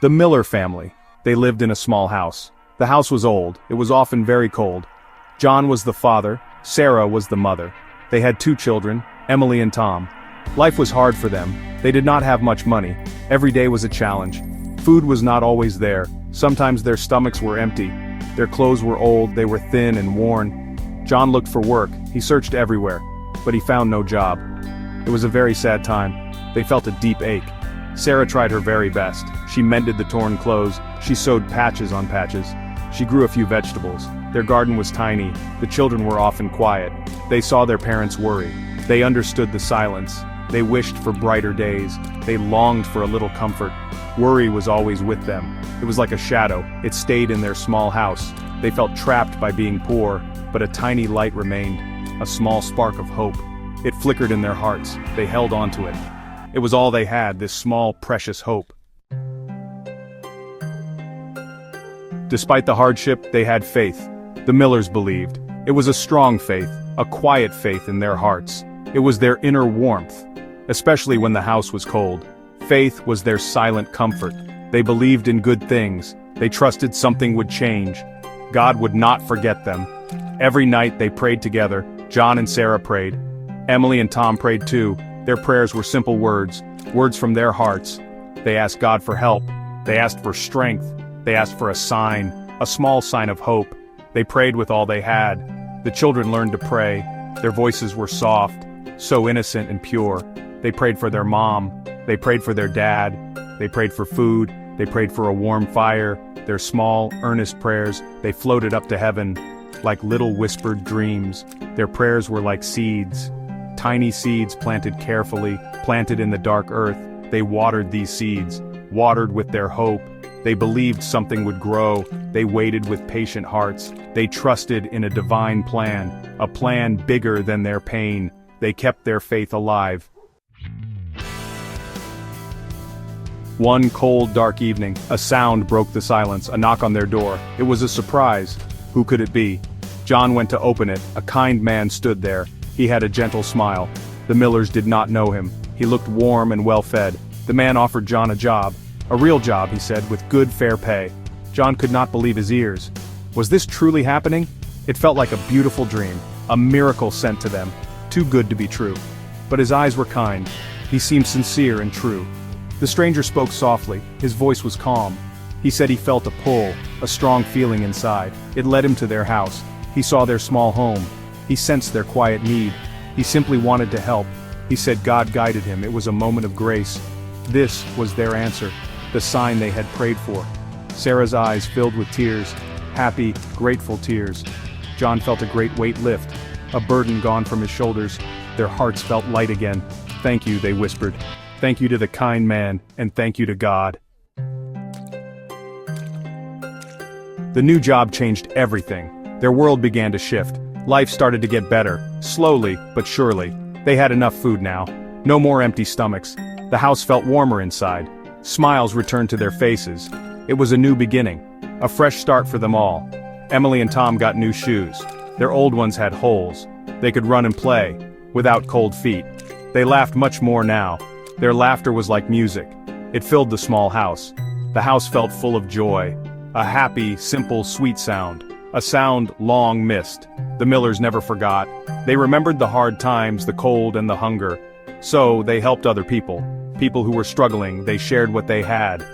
The Miller family. They lived in a small house. The house was old, it was often very cold. John was the father, Sarah was the mother. They had 2 children, Emily and Tom. Life was hard for them, they did not have much money. Every day was a challenge. Food was not always there, sometimes their stomachs were empty. Their clothes were old, they were thin and worn. John looked for work, he searched everywhere, but he found no job. It was a very sad time. They felt a deep ache. Sarah tried her very best. She mended the torn clothes, she sewed patches on patches. She grew a few vegetables. Their garden was tiny, the children were often quiet. They saw their parents worry. They understood the silence. They wished for brighter days. They longed for a little comfort. Worry was always with them. It was like a shadow, it stayed in their small house. They felt trapped by being poor, but a tiny light remained, a small spark of hope. It flickered in their hearts, they held on to it. It was all they had, this small, precious hope. Despite the hardship, they had faith. The Millers believed. It was a strong faith, a quiet faith in their hearts. It was their inner warmth, especially when the house was cold. Faith was their silent comfort. They believed in good things. They trusted something would change. God would not forget them. Every night they prayed together. John and Sarah prayed. Emily and Tom prayed too. Their prayers were simple words, words from their hearts. They asked God for help. They asked for strength. They asked for a sign, a small sign of hope. They prayed with all they had. The children learned to pray. Their voices were soft, so innocent and pure. They prayed for their mom. They prayed for their dad. They prayed for food. They prayed for a warm fire. Their small, earnest prayers, they floated up to heaven like little whispered dreams. Their prayers were like seeds. Tiny seeds planted carefully, planted in the dark earth. They watered these seeds, watered with their hope. They believed something would grow. They waited with patient hearts. They trusted in a divine plan, a plan bigger than their pain. They kept their faith alive. One cold, dark evening, a sound broke the silence, a knock on their door. It was a surprise. Who could it be? John went to open it. A kind man stood there. He had a gentle smile. The Millers did not know him. He looked warm and well-fed. The man offered John a job. A real job, he said, with good, fair pay. John could not believe his ears. Was this truly happening? It felt like a beautiful dream, a miracle sent to them, too good to be true. But his eyes were kind. He seemed sincere and true. The stranger spoke softly. His voice was calm. He said he felt a pull, a strong feeling inside. It led him to their house. He saw their small home. He sensed their quiet need. He simply wanted to help. He said God guided him. It was a moment of grace. This was their answer, the sign they had prayed for. Sarah's eyes filled with tears, happy, grateful tears. John felt a great weight lift, a burden gone from his shoulders. Their hearts felt light again. Thank you, they whispered. Thank you to the kind man, and thank you to God. The new job changed everything. Their world began to shift. Life started to get better, slowly but surely. They had enough food now. No more empty stomachs. The house felt warmer inside. Smiles returned to their faces. It was a new beginning, a fresh start for them all. Emily and Tom got new shoes. Their old ones had holes. They could run and play, without cold feet. They laughed much more now. Their laughter was like music. It filled the small house. The house felt full of joy. A happy, simple, sweet sound. A sound long missed. The Millers never forgot. They remembered the hard times, the cold and the hunger. So, they helped other people. People who were struggling, they shared what they had.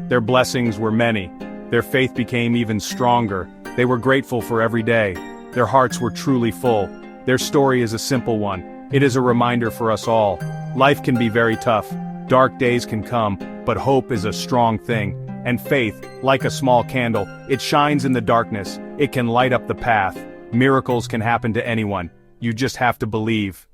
Their blessings were many. Their faith became even stronger. They were grateful for every day. Their hearts were truly full. Their story is a simple one. It is a reminder for us all. Life can be very tough. Dark days can come, but hope is a strong thing. And faith, like a small candle, it shines in the darkness. It can light up the path. Miracles can happen to anyone. You just have to believe.